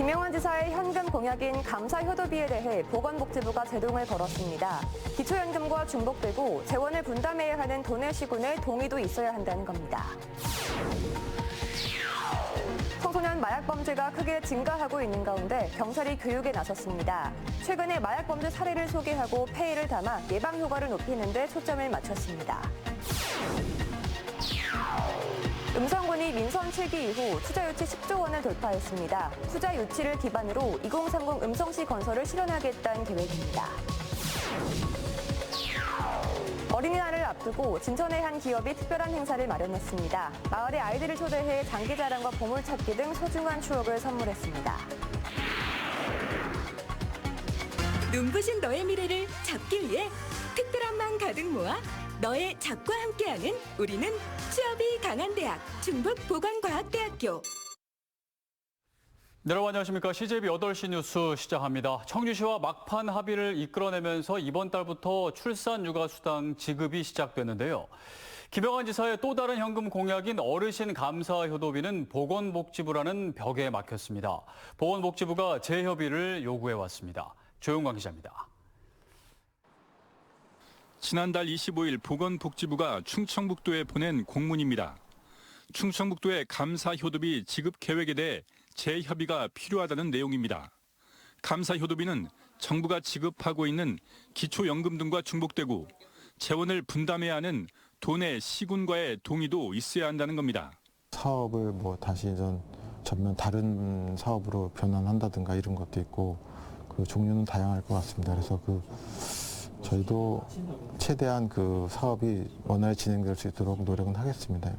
김영환 지사의 현금 공약인 감사 효도비에 대해 보건복지부가 제동을 걸었습니다. 기초연금과 중복되고 재원을 분담해야 하는 돈의 시군에 동의도 있어야 한다는 겁니다. 청소년 마약 범죄가 크게 증가하고 있는 가운데 경찰이 교육에 나섰습니다. 최근에 마약 범죄 사례를 소개하고 폐해를 담아 예방 효과를 높이는 데 초점을 맞췄습니다. 음성군이 민선 7기 이후 투자 유치 10조 원을 돌파했습니다. 투자 유치를 기반으로 2030 음성시 건설을 실현하겠다는 계획입니다. 어린이날을 앞두고 진천의 한 기업이 특별한 행사를 마련했습니다. 마을의 아이들을 초대해 장기자랑과 보물찾기 등 소중한 추억을 선물했습니다. 눈부신 너의 미래를 잡기 위해 특별한 마음 가득 모아 너의 잡과 함께하는 우리는 취업이 강한 대학 충북보건과학대학교. 네, 여러분 안녕하십니까. CJB 8시 뉴스 시작합니다. 청주시와 막판 합의를 이끌어내면서 이번 달부터 출산 육아 수당 지급이 시작됐는데요. 김영환 지사의 또 다른 현금 공약인 어르신 감사 효도비는 보건복지부라는 벽에 막혔습니다. 보건복지부가 재협의를 요구해 왔습니다. 조용광 기자입니다. 지난달 25일 보건복지부가 충청북도에 보낸 공문입니다. 충청북도의 감사 효도비 지급 계획에 대해 재협의가 필요하다는 내용입니다. 감사 효도비는 정부가 지급하고 있는 기초연금 등과 중복되고 재원을 분담해야 하는 돈의 시군과의 동의도 있어야 한다는 겁니다. 사업을 다시 전면 다른 사업으로 변환한다든가 이런 것도 있고 그 종류는 다양할 것 같습니다. 그래서 저희도 최대한 그 사업이 원활히 진행될 수 있도록 노력은 하겠습니다.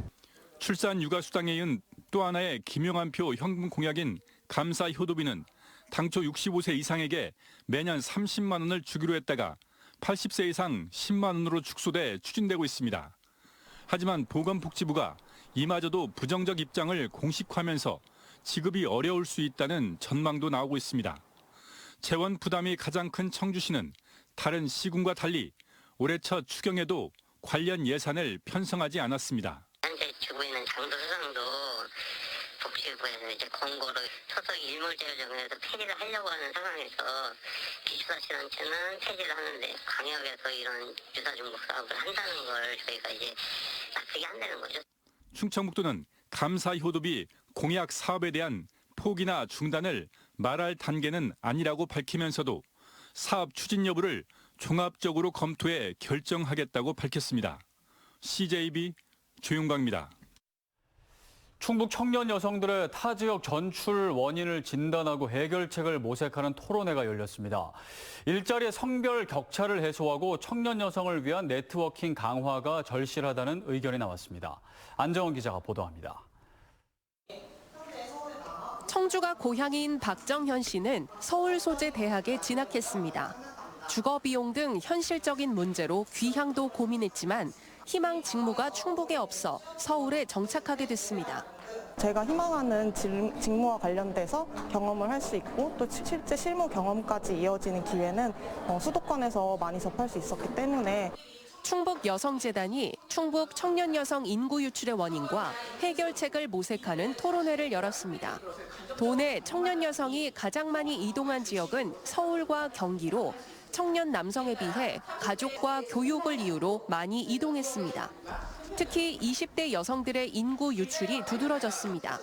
출산 육아 수당에 이은 또 하나의 김영환표 현금 공약인 감사 효도비는 당초 65세 이상에게 매년 30만 원을 주기로 했다가 80세 이상 10만 원으로 축소돼 추진되고 있습니다. 하지만 보건복지부가 이마저도 부정적 입장을 공식화하면서 지급이 어려울 수 있다는 전망도 나오고 있습니다. 재원 부담이 가장 큰 청주시는 다른 시군과 달리 올해 첫 추경에도 관련 예산을 편성하지 않았습니다. 현재 주고 있는 장도수당도 복지부에서 이제 권고를 소속 일몰제도정에서 폐지를 하려고 하는 상황에서 기초자치단체는 폐지를 하는데 광역에서 이런 유사중복 사업을 한다는 걸 저희가 이제 납득이 안 되는 거죠. 충청북도는 감사 효도비 공약 사업에 대한 포기나 중단을 말할 단계는 아니라고 밝히면서도 사업 추진 여부를 종합적으로 검토해 결정하겠다고 밝혔습니다. CJB 조용광입니다. 충북 청년 여성들의 타 지역 전출 원인을 진단하고 해결책을 모색하는 토론회가 열렸습니다. 일자리 성별 격차를 해소하고 청년 여성을 위한 네트워킹 강화가 절실하다는 의견이 나왔습니다. 안정원 기자가 보도합니다. 청주가 고향인 박정현 씨는 서울 소재 대학에 진학했습니다. 주거 비용 등 현실적인 문제로 귀향도 고민했지만 희망 직무가 충북에 없어 서울에 정착하게 됐습니다. 제가 희망하는 직무와 관련돼서 경험을 할 수 있고 또 실제 실무 경험까지 이어지는 기회는 수도권에서 많이 접할 수 있었기 때문에 충북여성재단이 충북 청년 여성 인구 유출의 원인과 해결책을 모색하는 토론회를 열었습니다. 도내 청년 여성이 가장 많이 이동한 지역은 서울과 경기로 청년 남성에 비해 가족과 교육을 이유로 많이 이동했습니다. 특히 20대 여성들의 인구 유출이 두드러졌습니다.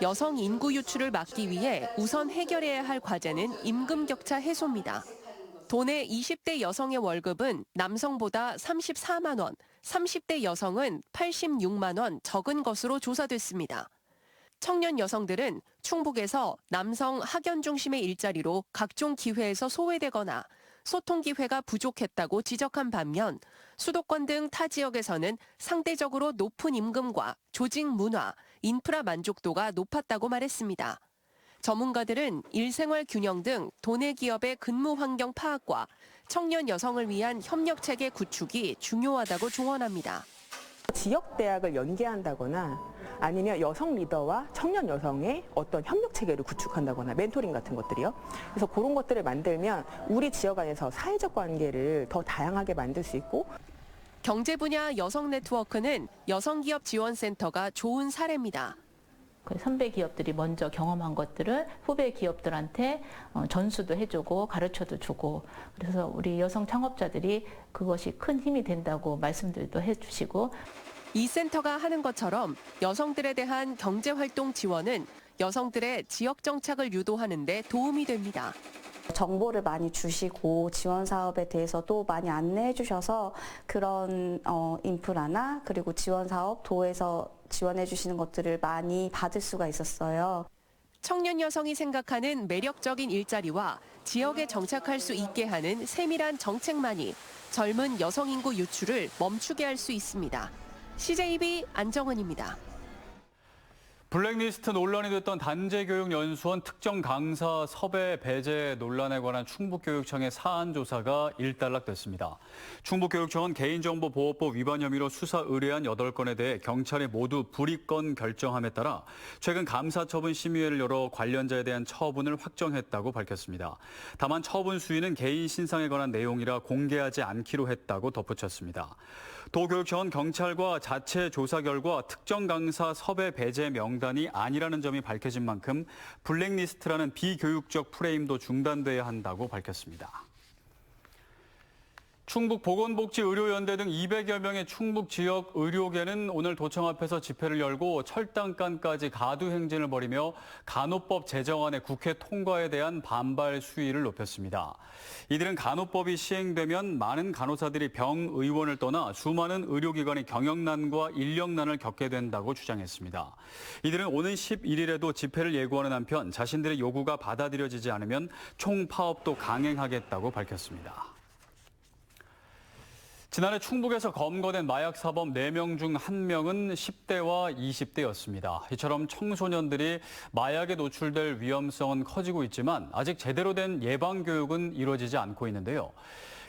여성 인구 유출을 막기 위해 우선 해결해야 할 과제는 임금 격차 해소입니다. 도내 20대 여성의 월급은 남성보다 34만 원, 30대 여성은 86만 원 적은 것으로 조사됐습니다. 청년 여성들은 충북에서 남성 학연 중심의 일자리로 각종 기회에서 소외되거나 소통 기회가 부족했다고 지적한 반면 수도권 등 타 지역에서는 상대적으로 높은 임금과 조직 문화, 인프라 만족도가 높았다고 말했습니다. 전문가들은 일생활 균형 등 도내 기업의 근무 환경 파악과 청년 여성을 위한 협력 체계 구축이 중요하다고 조언합니다. 지역 대학을 연계한다거나 아니면 여성 리더와 청년 여성의 어떤 협력 체계를 구축한다거나 멘토링 같은 것들이요. 그래서 그런 것들을 만들면 우리 지역 안에서 사회적 관계를 더 다양하게 만들 수 있고. 경제 분야 여성 네트워크는 여성기업 지원센터가 좋은 사례입니다. 그 선배 기업들이 먼저 경험한 것들을 후배 기업들한테 전수도 해주고 가르쳐도 주고, 그래서 우리 여성 창업자들이 그것이 큰 힘이 된다고 말씀들도 해주시고. 이 센터가 하는 것처럼 여성들에 대한 경제활동 지원은 여성들의 지역 정착을 유도하는 데 도움이 됩니다. 정보를 많이 주시고 지원 사업에 대해서도 많이 안내해 주셔서 그런 인프라나 그리고 지원 사업 도에서 지원해 주시는 것들을 많이 받을 수가 있었어요. 청년 여성이 생각하는 매력적인 일자리와 지역에 정착할 수 있게 하는 세밀한 정책만이 젊은 여성 인구 유출을 멈추게 할 수 있습니다. CJB 안정은입니다. 블랙리스트 논란이 됐던 단재교육연수원 특정 강사 섭외 배제 논란에 관한 충북교육청의 사안 조사가 일단락됐습니다. 충북교육청은 개인정보보호법 위반 혐의로 수사 의뢰한 8건에 대해 경찰이 모두 불이건 결정함에 따라 최근 감사처분 심의회를 열어 관련자에 대한 처분을 확정했다고 밝혔습니다. 다만 처분 수위는 개인 신상에 관한 내용이라 공개하지 않기로 했다고 덧붙였습니다. 도교육청은 경찰과 자체 조사 결과 특정 강사 섭외 배제 명단이 아니라는 점이 밝혀진 만큼 블랙리스트라는 비교육적 프레임도 중단돼야 한다고 밝혔습니다. 충북보건복지의료연대 등 200여 명의 충북 지역 의료계는 오늘 도청 앞에서 집회를 열고 철당간까지 가두 행진을 벌이며 간호법 제정안의 국회 통과에 대한 반발 수위를 높였습니다. 이들은 간호법이 시행되면 많은 간호사들이 병의원을 떠나 수많은 의료기관이 경영난과 인력난을 겪게 된다고 주장했습니다. 이들은 오는 11일에도 집회를 예고하는 한편 자신들의 요구가 받아들여지지 않으면 총파업도 강행하겠다고 밝혔습니다. 지난해 충북에서 검거된 마약 사범 4명 중 1명은 10대와 20대였습니다. 이처럼 청소년들이 마약에 노출될 위험성은 커지고 있지만 아직 제대로 된 예방교육은 이루어지지 않고 있는데요.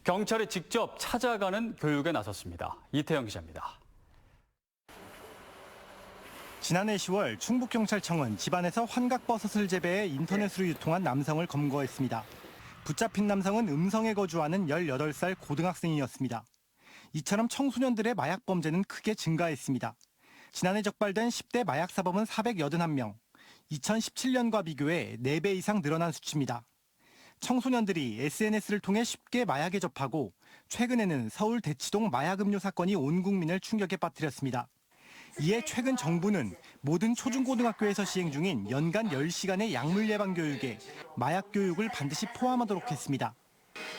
경찰이 직접 찾아가는 교육에 나섰습니다. 이태영 기자입니다. 지난해 10월 충북경찰청은 집안에서 환각버섯을 재배해 인터넷으로 유통한 남성을 검거했습니다. 붙잡힌 남성은 음성에 거주하는 18살 고등학생이었습니다. 이처럼 청소년들의 마약 범죄는 크게 증가했습니다. 지난해 적발된 10대 마약 사범은 481명, 2017년과 비교해 4배 이상 늘어난 수치입니다. 청소년들이 SNS를 통해 쉽게 마약에 접하고 최근에는 서울 대치동 마약 음료 사건이 온 국민을 충격에 빠뜨렸습니다. 이에 최근 정부는 모든 초중고등학교에서 시행 중인 연간 10시간의 약물 예방 교육에 마약 교육을 반드시 포함하도록 했습니다.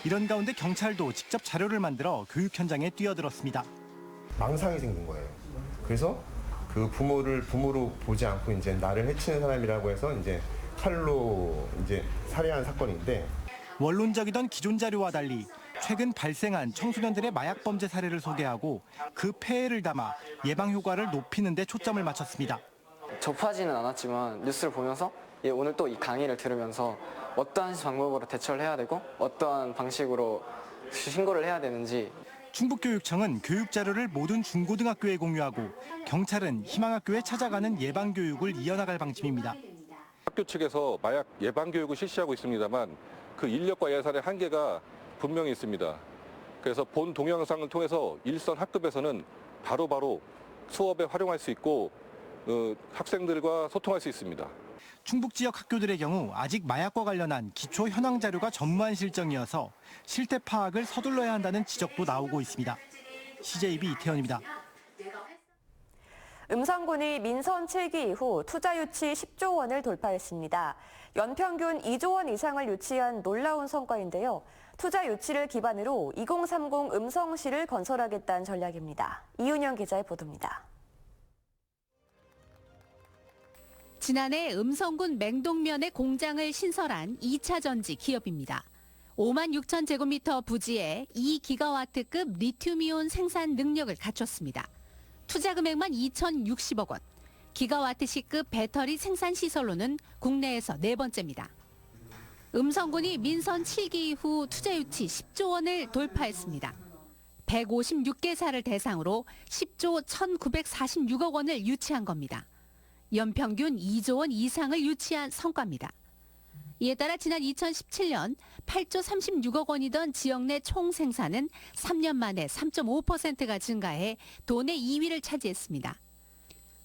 이런 가운데 경찰도 직접 자료를 만들어 교육 현장에 뛰어들었습니다. 망상이 생긴 거예요. 그래서 그 부모로 보지 않고 이제 나를 해치는 사람이라고 해서 이제 칼로 이제 살해한 사건인데, 원론적이던 기존 자료와 달리 최근 발생한 청소년들의 마약 범죄 사례를 소개하고 그 폐해를 담아 예방 효과를 높이는 데 초점을 맞췄습니다. 접하지는 않았지만 뉴스를 보면서 오늘 또 이 강의를 들으면서 어떠한 방법으로 대처를 해야 되고 어떠한 방식으로 신고를 해야 되는지. 충북교육청은 교육 자료를 모든 중고등학교에 공유하고 경찰은 희망학교에 찾아가는 예방 교육을 이어나갈 방침입니다. 학교 측에서 마약 예방 교육을 실시하고 있습니다만 그 인력과 예산의 한계가 분명히 있습니다. 그래서 본 동영상을 통해서 일선 학급에서는 바로바로 수업에 활용할 수 있고 학생들과 소통할 수 있습니다. 충북 지역 학교들의 경우 아직 마약과 관련한 기초 현황 자료가 전무한 실정이어서 실태 파악을 서둘러야 한다는 지적도 나오고 있습니다. CJB 이태현입니다. 음성군이 민선 7기 이후 투자 유치 10조 원을 돌파했습니다. 연평균 2조 원 이상을 유치한 놀라운 성과인데요. 투자 유치를 기반으로 2030 음성시를 건설하겠다는 전략입니다. 이윤영 기자의 보도입니다. 지난해 음성군 맹동면에 공장을 신설한 2차 전지 기업입니다. 5만 6천 제곱미터 부지에 2기가와트급 리튬이온 생산 능력을 갖췄습니다. 투자 금액만 2,060억 원, 기가와트시급 배터리 생산 시설로는 국내에서 4번째입니다. 음성군이 민선 7기 이후 투자 유치 10조 원을 돌파했습니다. 156개사를 대상으로 10조 1,946억 원을 유치한 겁니다. 연평균 2조 원 이상을 유치한 성과입니다. 이에 따라 지난 2017년 8조 36억 원이던 지역 내 총 생산은 3년 만에 3.5%가 증가해 도내 2위를 차지했습니다.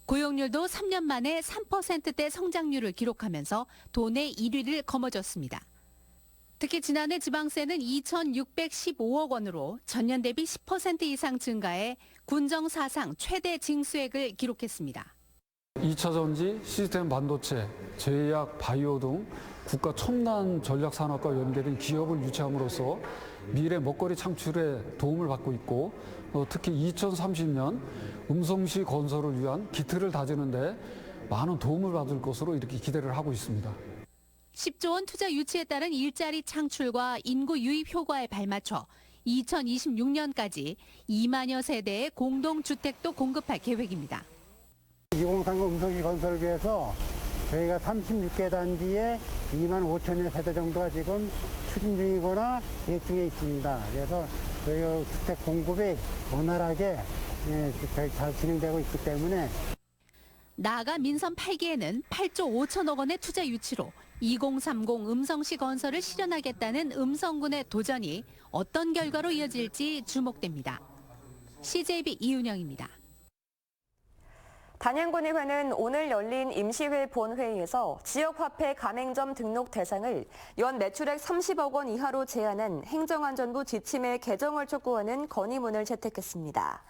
고용률도 3년 만에 3%대 성장률을 기록하면서 도내 1위를 거머쥐었습니다. 특히 지난해 지방세는 2,615억 원으로 전년 대비 10% 이상 증가해 군정 사상 최대 징수액을 기록했습니다. 2차 전지, 시스템 반도체, 제약, 바이오 등 국가 첨단 전략 산업과 연계된 기업을 유치함으로써 미래 먹거리 창출에 도움을 받고 있고 특히 2030년 음성시 건설을 위한 기틀을 다지는 데 많은 도움을 받을 것으로 이렇게 기대를 하고 있습니다. 10조 원 투자 유치에 따른 일자리 창출과 인구 유입 효과에 발맞춰 2026년까지 2만여 세대의 공동주택도 공급할 계획입니다. 2030 음성시 건설계에서 저희가 36개 단지에 2만 5천여 세대 정도가 지금 추진 중이거나 계획 중에 있습니다. 그래서 저희가 주택 공급이 원활하게 잘 진행되고 있기 때문에 나아가 민선 8기에는 8조 5천억 원의 투자 유치로 2030 음성시 건설을 실현하겠다는 음성군의 도전이 어떤 결과로 이어질지 주목됩니다. CJB 이윤영입니다. 단양군의회는 오늘 열린 임시회 본회의에서 지역화폐 가맹점 등록 대상을 연 매출액 30억 원 이하로 제한한 행정안전부 지침의 개정을 촉구하는 건의문을 채택했습니다.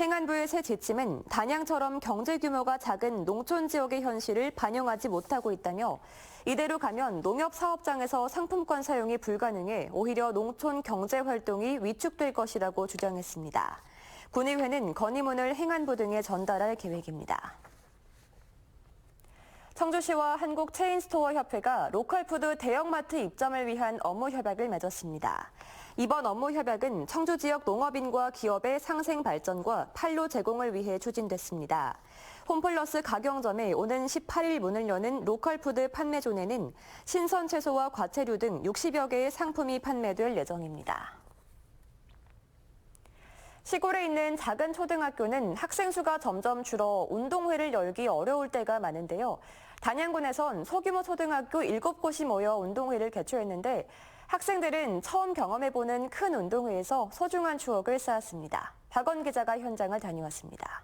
행안부의 새 지침은 단양처럼 경제 규모가 작은 농촌 지역의 현실을 반영하지 못하고 있다며 이대로 가면 농협 사업장에서 상품권 사용이 불가능해 오히려 농촌 경제 활동이 위축될 것이라고 주장했습니다. 군의회는 건의문을 행안부 등에 전달할 계획입니다. 청주시와 한국체인스토어협회가 로컬푸드 대형마트 입점을 위한 업무 협약을 맺었습니다. 이번 업무 협약은 청주 지역 농업인과 기업의 상생 발전과 판로 제공을 위해 추진됐습니다. 홈플러스 가경점에 오는 18일 문을 여는 로컬푸드 판매존에는 신선 채소와 과채류 등 60여 개의 상품이 판매될 예정입니다. 시골에 있는 작은 초등학교는 학생 수가 점점 줄어 운동회를 열기 어려울 때가 많은데요. 단양군에선 소규모 초등학교 7곳이 모여 운동회를 개최했는데 학생들은 처음 경험해보는 큰 운동회에서 소중한 추억을 쌓았습니다. 박원 기자가 현장을 다녀왔습니다.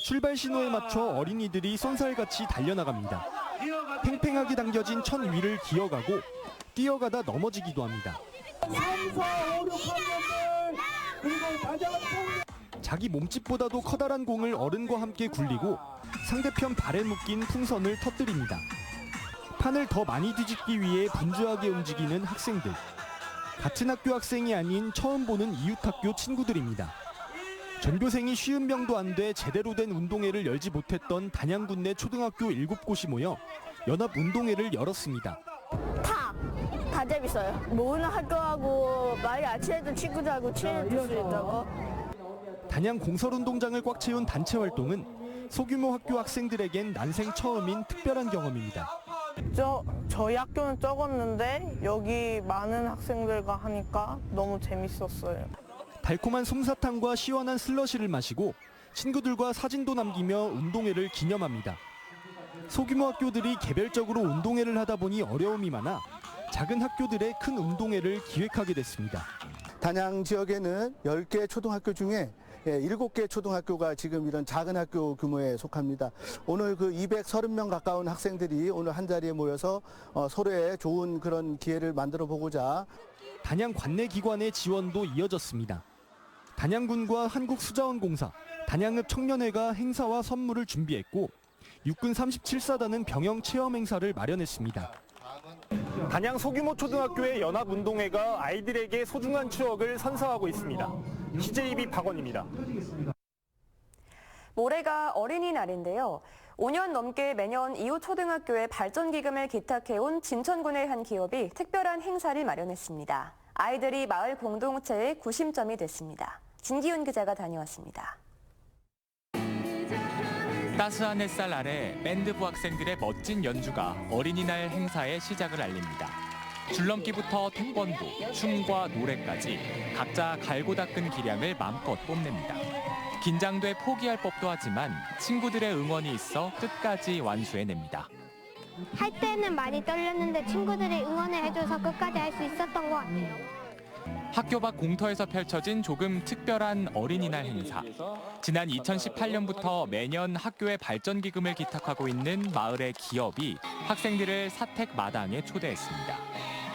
출발 신호에 맞춰 어린이들이 쏜살같이 달려나갑니다. 팽팽하게 당겨진 천 위를 기어가고 뛰어가다 넘어지기도 합니다. 자기 몸집보다도 커다란 공을 어른과 함께 굴리고 상대편 발에 묶인 풍선을 터뜨립니다. 판을 더 많이 뒤집기 위해 분주하게 움직이는 학생들. 같은 학교 학생이 아닌 처음 보는 이웃학교 친구들입니다. 전교생이 쉬운 병도 안 돼 제대로 된 운동회를 열지 못했던 단양군 내 초등학교 7곳이 모여 연합 운동회를 열었습니다. 다 재밌어요. 모르는 학교하고 많이 안 친했던 친구들하고 친해질 수 있다고. 단양 공설운동장을 꽉 채운 단체 활동은 소규모 학교 학생들에겐 난생 처음인 특별한 경험입니다. 저희 학교는 적었는데 여기 많은 학생들과 하니까 너무 재밌었어요. 달콤한 솜사탕과 시원한 슬러시를 마시고 친구들과 사진도 남기며 운동회를 기념합니다. 소규모 학교들이 개별적으로 운동회를 하다 보니 어려움이 많아 작은 학교들의 큰 운동회를 기획하게 됐습니다. 단양 지역에는 10개 초등학교 중에 7개 초등학교가 지금 이런 작은 학교 규모에 속합니다. 오늘 그 230명 가까운 학생들이 오늘 한자리에 모여서 서로의 좋은 그런 기회를 만들어 보고자 단양 관내 기관의 지원도 이어졌습니다. 단양군과 한국수자원공사, 단양읍 청년회가 행사와 선물을 준비했고 육군 37사단은 병영 체험 행사를 마련했습니다. 단양 소규모 초등학교의 연합운동회가 아이들에게 소중한 추억을 선사하고 있습니다. CJB 박원입니다. 모레가 어린이날인데요. 5년 넘게 매년 이웃 초등학교에 발전기금을 기탁해온 진천군의 한 기업이 특별한 행사를 마련했습니다. 아이들이 마을 공동체의 구심점이 됐습니다. 진기훈 기자가 다녀왔습니다. 따스한 햇살 아래 밴드부 학생들의 멋진 연주가 어린이날 행사의 시작을 알립니다. 줄넘기부터 태권도, 춤과 노래까지 각자 갈고 닦은 기량을 마음껏 뽐냅니다. 긴장돼 포기할 법도 하지만 친구들의 응원이 있어 끝까지 완수해냅니다. 할 때는 많이 떨렸는데 친구들이 응원을 해줘서 끝까지 할 수 있었던 것 같아요. 학교 밖 공터에서 펼쳐진 조금 특별한 어린이날 행사. 지난 2018년부터 매년 학교에 발전기금을 기탁하고 있는 마을의 기업이 학생들을 사택 마당에 초대했습니다.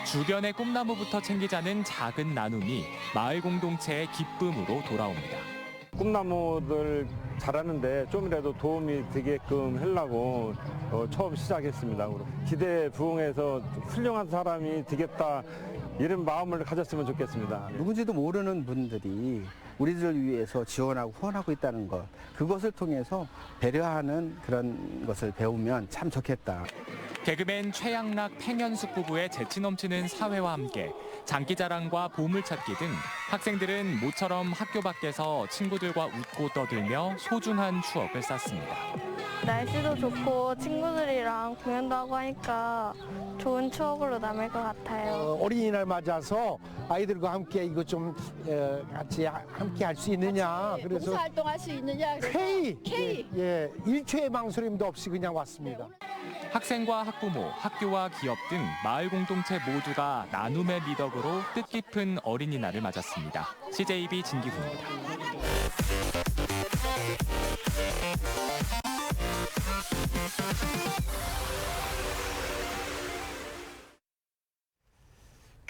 주변의 꿈나무부터 챙기자는 작은 나눔이 마을 공동체의 기쁨으로 돌아옵니다. 꿈나무들 자라는데 좀이라도 도움이 되게끔 하려고 처음 시작했습니다. 기대에 부응해서 훌륭한 사람이 되겠다 이런 마음을 가졌으면 좋겠습니다. 누군지도 모르는 분들이 우리들을 위해서 지원하고 후원하고 있다는 것, 그것을 통해서 배려하는 그런 것을 배우면 참 좋겠다. 개그맨 최양락, 팽현숙 부부의 재치 넘치는 사회와 함께 장기자랑과 보물찾기 등 학생들은 모처럼 학교 밖에서 친구들과 웃고 떠들며 소중한 추억을 쌓습니다. 날씨도 좋고 친구들이랑 공연도 하고 하니까 좋은 추억으로 남을 것 같아요. 어린이날 맞아서 아이들과 함께 이거 좀 같이 함께 할 수 있느냐. 그래서 봉사활동할 수 있느냐. K. 예, 일초의 망설임도 없이 그냥 왔습니다. 학생과 학부모, 학교와 기업 등 마을 공동체 모두가 나눔의 미덕으로 뜻깊은 어린이날을 맞았습니다. CJB 진기훈입니다.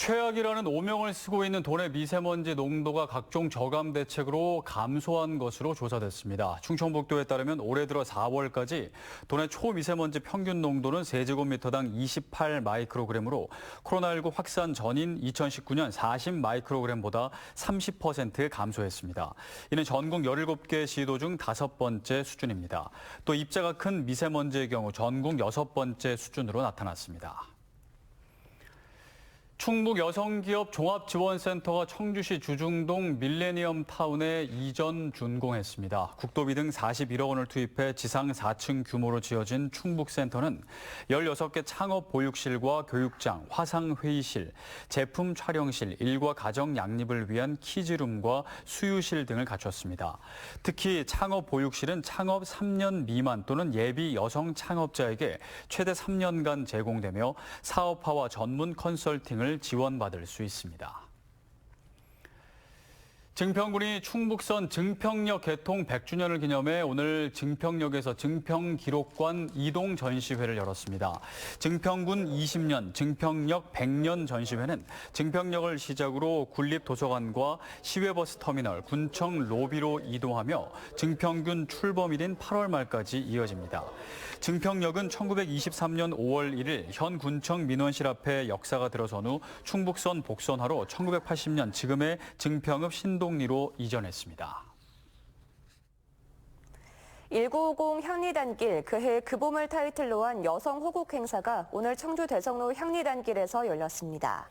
최악이라는 오명을 쓰고 있는 돈의 미세먼지 농도가 각종 저감 대책으로 감소한 것으로 조사됐습니다. 충청북도에 따르면 올해 들어 4월까지 돈의 초미세먼지 평균 농도는 세제곱미터당 28 마이크로그램으로 코로나19 확산 전인 2019년 40 마이크로그램보다 30% 감소했습니다. 이는 전국 17개 시도 중 5번째 수준입니다. 또 입자가 큰 미세먼지의 경우 전국 6번째 수준으로 나타났습니다. 충북 여성기업 종합지원센터가 청주시 주중동 밀레니엄 타운에 이전 준공했습니다. 국도비 등 41억 원을 투입해 지상 4층 규모로 지어진 충북센터는 16개 창업 보육실과 교육장, 화상회의실, 제품 촬영실, 일과 가정 양립을 위한 키즈룸과 수유실 등을 갖췄습니다. 특히 창업 보육실은 창업 3년 미만 또는 예비 여성 창업자에게 최대 3년간 제공되며 사업화와 전문 컨설팅을 지원받을 수 있습니다. 증평군이 충북선 증평역 개통 100주년을 기념해 오늘 증평역에서 증평기록관 이동 전시회를 열었습니다. 증평군 20년, 증평역 100년 전시회는 증평역을 시작으로 군립도서관과 시외버스 터미널, 군청 로비로 이동하며 증평군 출범일인 8월 말까지 이어집니다. 증평역은 1923년 5월 1일 현 군청 민원실 앞에 역사가 들어선 후 충북선 복선화로 1980년 지금의 증평읍 신동리로 이전했습니다. 1950 향리단길 그해 그 봄을 타이틀로 한 여성 호국 행사가 오늘 청주 대성로 향리단길에서 열렸습니다.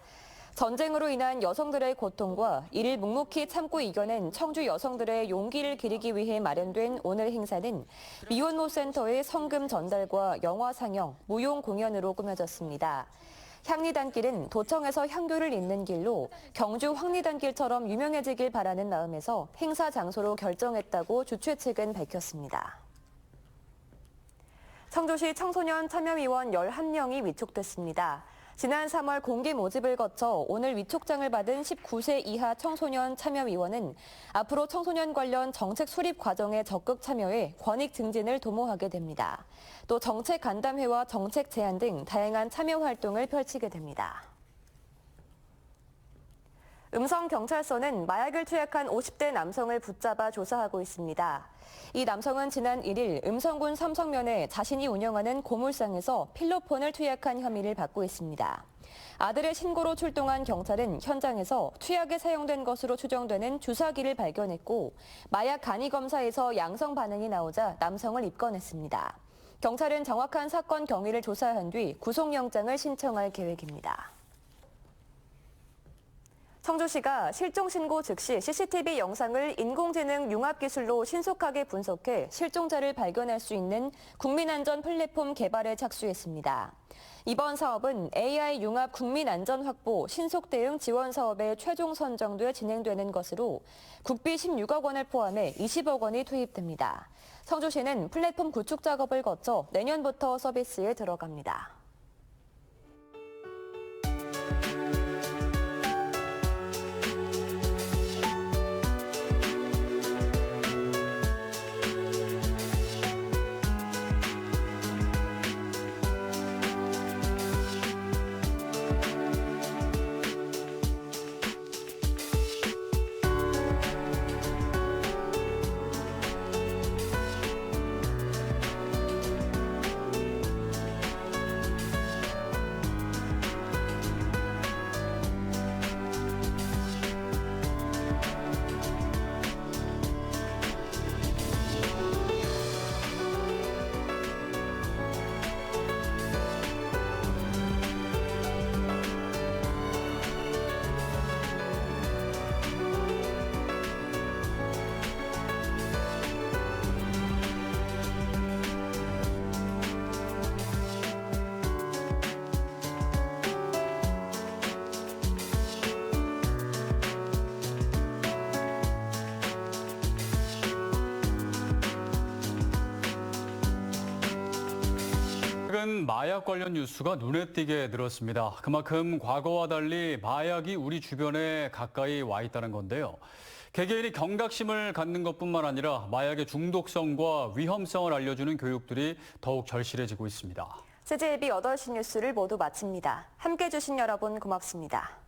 전쟁으로 인한 여성들의 고통과 이를 묵묵히 참고 이겨낸 청주 여성들의 용기를 기리기 위해 마련된 오늘 행사는 미혼모 센터의 성금 전달과 영화 상영, 무용 공연으로 꾸며졌습니다. 향리단길은 도청에서 향교를 잇는 길로 경주 황리단길처럼 유명해지길 바라는 마음에서 행사 장소로 결정했다고 주최 측은 밝혔습니다. 청주시 청소년 참여위원 11명이 위촉됐습니다. 지난 3월 공개 모집을 거쳐 오늘 위촉장을 받은 19세 이하 청소년 참여위원은 앞으로 청소년 관련 정책 수립 과정에 적극 참여해 권익 증진을 도모하게 됩니다. 또 정책 간담회와 정책 제안 등 다양한 참여 활동을 펼치게 됩니다. 음성경찰서는 마약을 투약한 50대 남성을 붙잡아 조사하고 있습니다. 이 남성은 지난 1일 음성군 삼성면에 자신이 운영하는 고물상에서 필로폰을 투약한 혐의를 받고 있습니다. 아들의 신고로 출동한 경찰은 현장에서 투약에 사용된 것으로 추정되는 주사기를 발견했고 마약 간이 검사에서 양성 반응이 나오자 남성을 입건했습니다. 경찰은 정확한 사건 경위를 조사한 뒤 구속영장을 신청할 계획입니다. 청주시가 실종신고 즉시 CCTV 영상을 인공지능 융합기술로 신속하게 분석해 실종자를 발견할 수 있는 국민안전 플랫폼 개발에 착수했습니다. 이번 사업은 AI 융합 국민안전 확보 신속 대응 지원 사업에 최종 선정돼 진행되는 것으로 국비 16억 원을 포함해 20억 원이 투입됩니다. 청주시는 플랫폼 구축 작업을 거쳐 내년부터 서비스에 들어갑니다. 최근 마약 관련 뉴스가 눈에 띄게 늘었습니다. 그만큼 과거와 달리 마약이 우리 주변에 가까이 와 있다는 건데요. 개개인이 경각심을 갖는 것뿐만 아니라 마약의 중독성과 위험성을 알려주는 교육들이 더욱 절실해지고 있습니다. CJB 8시 뉴스를 모두 마칩니다. 함께해 주신 여러분 고맙습니다.